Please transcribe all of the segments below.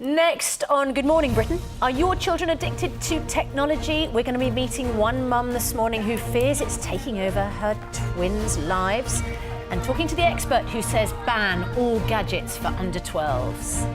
Next on Good Morning Britain, are your children addicted to technology? We're going to be meeting one mum this morning who fears it's taking over her twins' lives, and talking to the expert who says ban all gadgets for under 12s.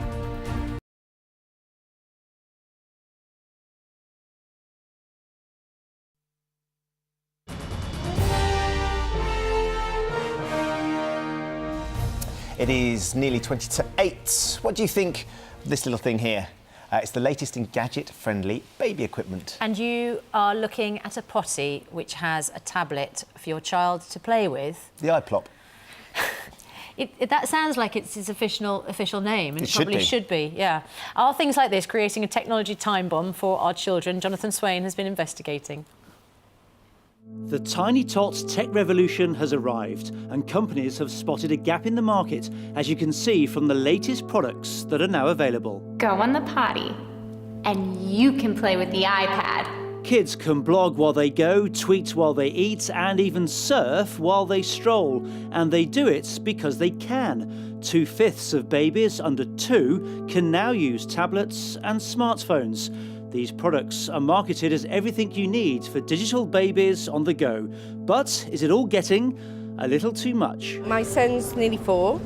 It is nearly 20 to 8. What do you think of this little thing here? It's the latest in gadget-friendly baby equipment. And you are looking at a potty which has a tablet for your child to play with. The iPlop. That sounds like it's its official name, and it probably should be, yeah. Are things like this creating a technology time bomb for our children? Jonathan Swain has been investigating. The Tiny Tots tech revolution has arrived, and companies have spotted a gap in the market, as you can see from the latest products that are now available. Go on the potty, and you can play with the iPad. Kids can blog while they go, tweet while they eat, and even surf while they stroll. And they do it because they can. 2/5 of babies under 2 can now use tablets and smartphones. These products are marketed as everything you need for digital babies on the go. But is it all getting a little too much? My son's nearly 4.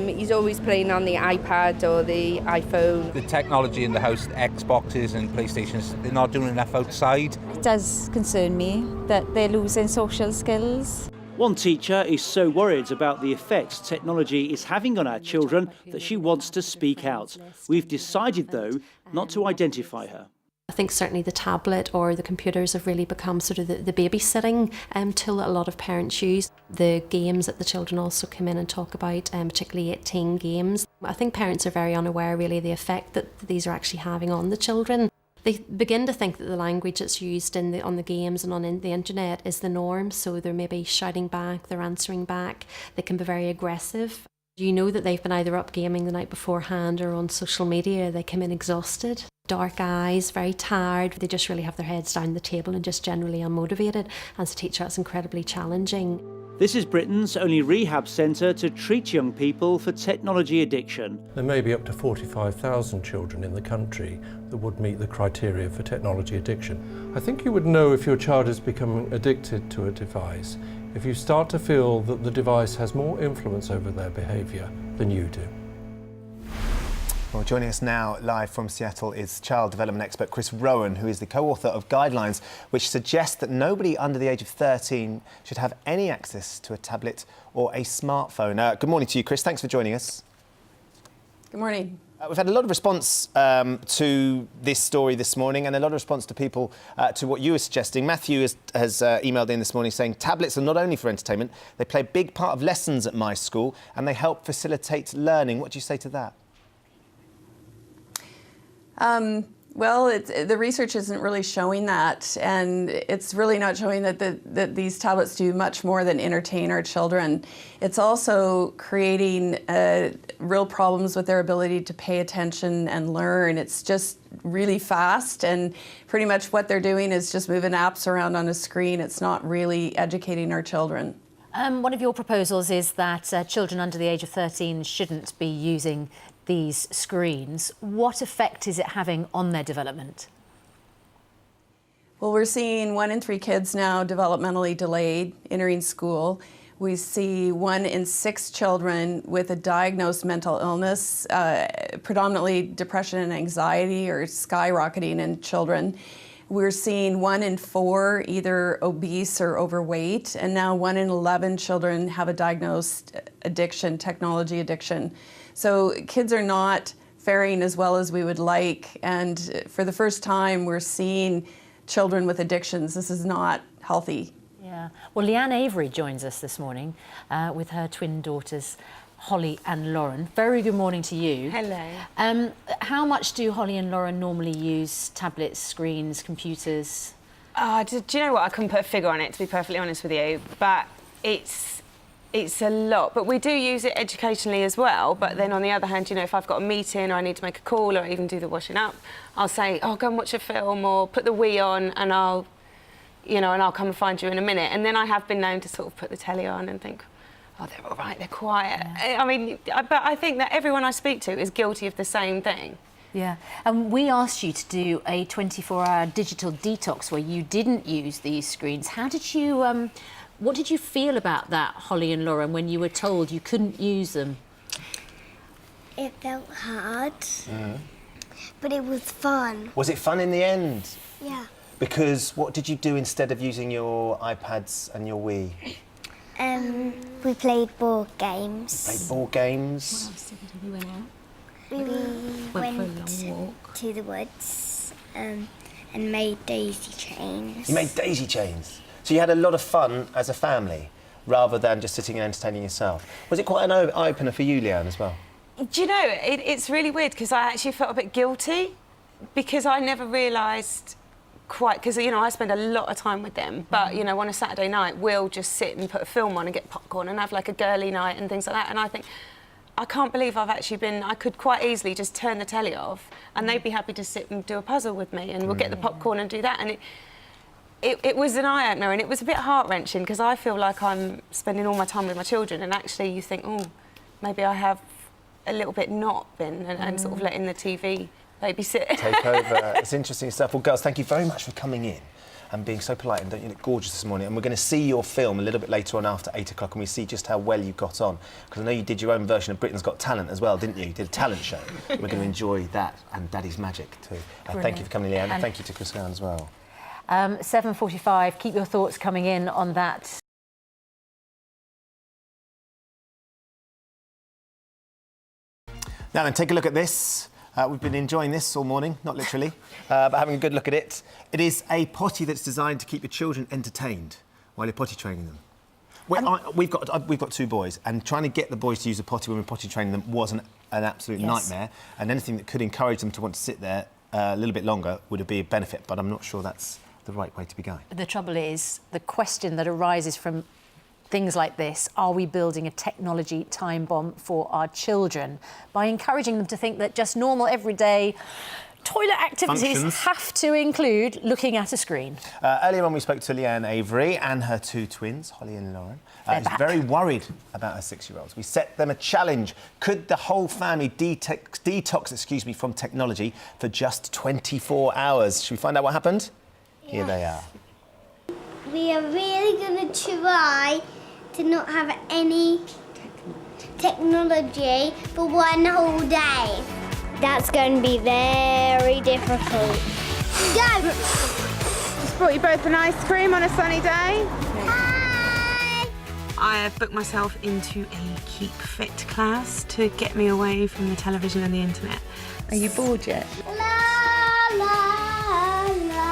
He's always playing on the iPad or the iPhone. The technology in the house, Xboxes and PlayStations, they're not doing enough outside. It does concern me that they're losing social skills. One teacher is so worried about the effects technology is having on our children that she wants to speak out. We've decided, though, not to identify her. I think certainly the tablet or the computers have really become sort of the babysitting tool that a lot of parents use. The games that the children also come in and talk about, particularly 18 games. I think parents are very unaware really of the effect that these are actually having on the children. They begin to think that the language that's used on the games and on the internet is the norm, so they're maybe shouting back, they're answering back, they can be very aggressive. You know that they've been either up gaming the night beforehand or on social media. They come in exhausted, dark eyes, very tired. They just really have their heads down the table and just generally unmotivated. As a teacher, that's incredibly challenging. This is Britain's only rehab centre to treat young people for technology addiction. There may be up to 45,000 children in the country that would meet the criteria for technology addiction. I think you would know if your child is becoming addicted to a device if you start to feel that the device has more influence over their behaviour than you do. Well, joining us now live from Seattle is child development expert Chris Rowan, who is the co-author of guidelines which suggest that nobody under the age of 13 should have any access to a tablet or a smartphone. Good morning to you, Chris. Thanks for joining us. Good morning. We've had a lot of response to this story this morning, and a lot of response to people to what you were suggesting. Matthew has emailed in this morning saying tablets are not only for entertainment, they play a big part of lessons at my school and they help facilitate learning. What do you say to that? Well, the research isn't really showing that, and it's really not showing that these tablets do much more than entertain our children. It's also creating real problems with their ability to pay attention and learn. It's just really fast, and pretty much what they're doing is just moving apps around on a screen. It's not really educating our children. One of your proposals is that children under the age of 13 shouldn't be using these screens. What effect is it having on their development? Well, we're seeing 1 in 3 kids now developmentally delayed entering school. We see 1 in 6 children with a diagnosed mental illness, predominantly depression and anxiety, are skyrocketing in children. We're seeing 1 in 4 either obese or overweight, and now 1 in 11 children have a diagnosed addiction, technology addiction. So kids are not faring as well as we would like, and for the first time we're seeing children with addictions. This is not healthy. Yeah. Well, Leanne Avery joins us this morning with her twin daughters, Holly and Lauren. Very good morning to you. Hello. How much do Holly and Lauren normally use tablets, screens, computers? Do you know what? I couldn't put a figure on it, to be perfectly honest with you, but it's a lot. But we do use it educationally as well. But then on the other hand, you know, if I've got a meeting or I need to make a call or even do the washing up, I'll say, oh, go and watch a film or put the Wii on and I'll come and find you in a minute. And then I have been known to sort of put the telly on and think, oh, they're all right, they're quiet. Yeah. I mean, but I think that everyone I speak to is guilty of the same thing. Yeah, and we asked you to do a 24-hour digital detox where you didn't use these screens. How did you, what did you feel about that, Holly and Lauren, when you were told you couldn't use them? It felt hard, but it was fun. Was it fun in the end? Yeah. Because what did you do instead of using your iPads and your Wii? We played board games. Played board games? What else did we do? We went out. We went to the woods and made daisy chains. You made daisy chains? So you had a lot of fun as a family, rather than just sitting and entertaining yourself. Was it quite an eye-opener for you, Leanne, as well? Do you know, it's really weird because I actually felt a bit guilty because I never realised quite, because, you know, I spend a lot of time with them, but, you know, on a Saturday night, we'll just sit and put a film on and get popcorn and have like a girly night and things like that. And I think, I can't believe I've actually been, I could quite easily just turn the telly off and they'd be happy to sit and do a puzzle with me and we'll get the popcorn and do that. And it was an eye-opener and it was a bit heart-wrenching because I feel like I'm spending all my time with my children and actually you think, oh, maybe I have a little bit not been and sort of letting the TV babysit. Take over. It's interesting stuff. Well, girls, thank you very much for coming in and being so polite, and don't you look gorgeous this morning. And we're going to see your film a little bit later on after 8 o'clock, and we see just how well you got on. Because I know you did your own version of Britain's Got Talent as well, didn't you? You did a talent show. We're going to enjoy that and Daddy's Magic too. Thank you for coming, Leanne, and thank you to Chris Rowan as well. 7:45, keep your thoughts coming in on that. Now then, take a look at this. We've been enjoying this all morning, not literally, but having a good look at it. It is a potty that's designed to keep your children entertained while you're potty training them. We've got 2 boys, and trying to get the boys to use a potty when we're potty training them was an absolute nightmare, and anything that could encourage them to want to sit there a little bit longer would be a benefit, but I'm not sure that's the right way to be going. The trouble is, the question that arises from things like this, are we building a technology time bomb for our children by encouraging them to think that just normal, everyday toilet activities have to include looking at a screen? Earlier on, we spoke to Leanne Avery and her 2 twins, Holly and Lauren. Who's very worried about her 6-year-olds. We set them a challenge. Could the whole family detox from technology for just 24 hours? Should we find out what happened? Yes. Here they are. We are really going to try to not have any technology for one whole day. That's going to be very difficult. Go! Just brought you both an ice cream on a sunny day. Hi! I have booked myself into a Keep Fit class to get me away from the television and the internet. Are you bored yet? La, la, la.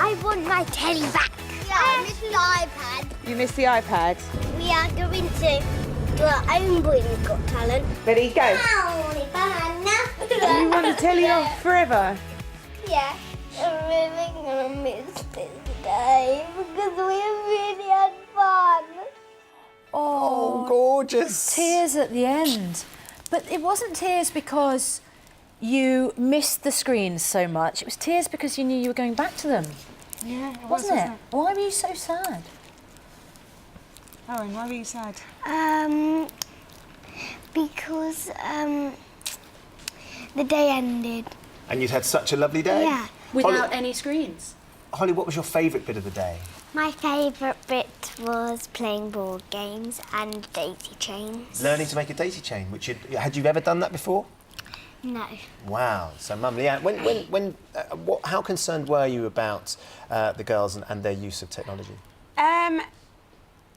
I want my telly back. Yeah, I miss the iPad. You missed the iPad? We are going to do our own Britain's Got Talent. Ready, go. You want the telly off forever? Yeah, I'm really going to miss this day because we really had fun. Oh, gorgeous. Tears at the end. But it wasn't tears because you missed the screens so much. It was tears because you knew you were going back to them. Yeah, wasn't it? Why were you so sad? Owen, why were you sad? Because the day ended. And you'd had such a lovely day? Yeah. Without any screens? Holly, what was your favourite bit of the day? My favourite bit was playing board games and daisy chains. Learning to make a daisy chain, which had you ever done that before? No. Wow. So, Mum, Leanne, how concerned were you about the girls and their use of technology?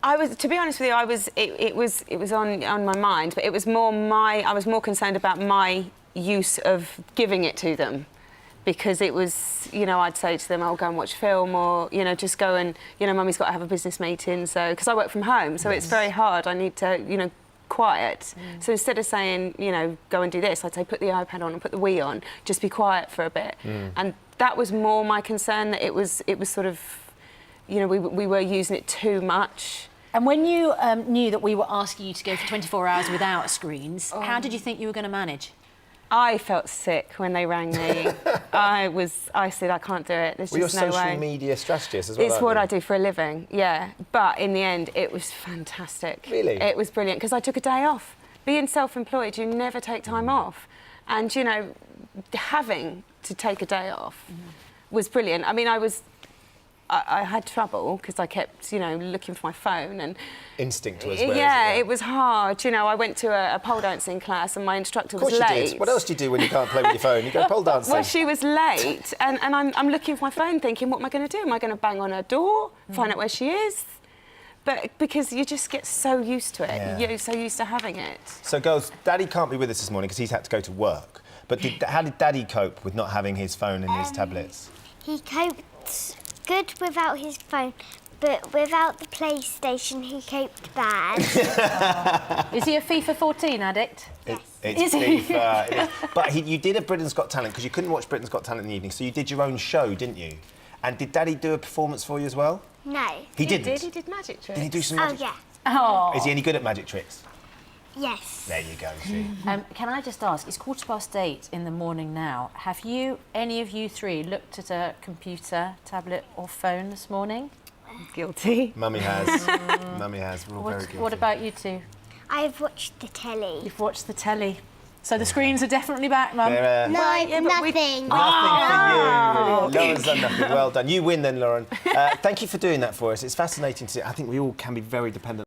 I was, to be honest with you, it was on my mind, but it was more I was more concerned about my use of giving it to them, because it was, you know, I'd say to them, "Oh, go and watch film," or, you know, just go and, you know, Mummy's got to have a business meeting, so because I work from home, so it's very hard. I need to, you know, quiet. So instead of saying, you know, go and do this, I'd say put the iPad on and put the Wii on, just be quiet for a bit. And that was more my concern, that it was sort of, you know, we were using it too much. And when you knew that we were asking you to go for 24 hours without screens, how did you think you were going to manage? I felt sick when they rang me. I said, I can't do it. There's just no way. You're a social media strategist as well. It's what I do for a living, yeah. But in the end, it was fantastic. Really? It was brilliant, because I took a day off. Being self-employed, you never take time off. And, you know, having to take a day off was brilliant. I mean, I had trouble because I kept, you know, looking for my phone and... Instinct was where it was hard. You know, I went to a pole dancing class and my instructor was late. Of course you did. What else do you do when you can't play with your phone? You go pole dancing. Well, she was late and I'm looking for my phone thinking, what am I going to do? Am I going to bang on her door, find out where she is? But because you just get so used to it. Yeah. You're so used to having it. So, girls, Daddy can't be with us this morning because he's had to go to work. But how did Daddy cope with not having his phone and his tablets? He coped good without his phone, but without the PlayStation, he coped bad. Is he a FIFA 14 addict? It's FIFA. It is. But you did a Britain's Got Talent because you couldn't watch Britain's Got Talent in the evening, so you did your own show, didn't you? And did Daddy do a performance for you as well? No. He didn't? He did magic tricks. Did he do some magic? Oh, yeah. Oh. Is he any good at magic tricks? Yes. There you go, see. Can I just ask, it's 8:15 in the morning now. Have you, any of you three, looked at a computer, tablet or phone this morning? Guilty. Mummy has. Mummy has. We're all very guilty. What about you two? I've watched the telly. You've watched the telly. So the screens are definitely back, Mum? They're, No, nothing. Nothing for you. Lauren's done nothing. Well done. You win then, Lauren. Thank you for doing that for us. It's fascinating to see. I think we all can be very dependent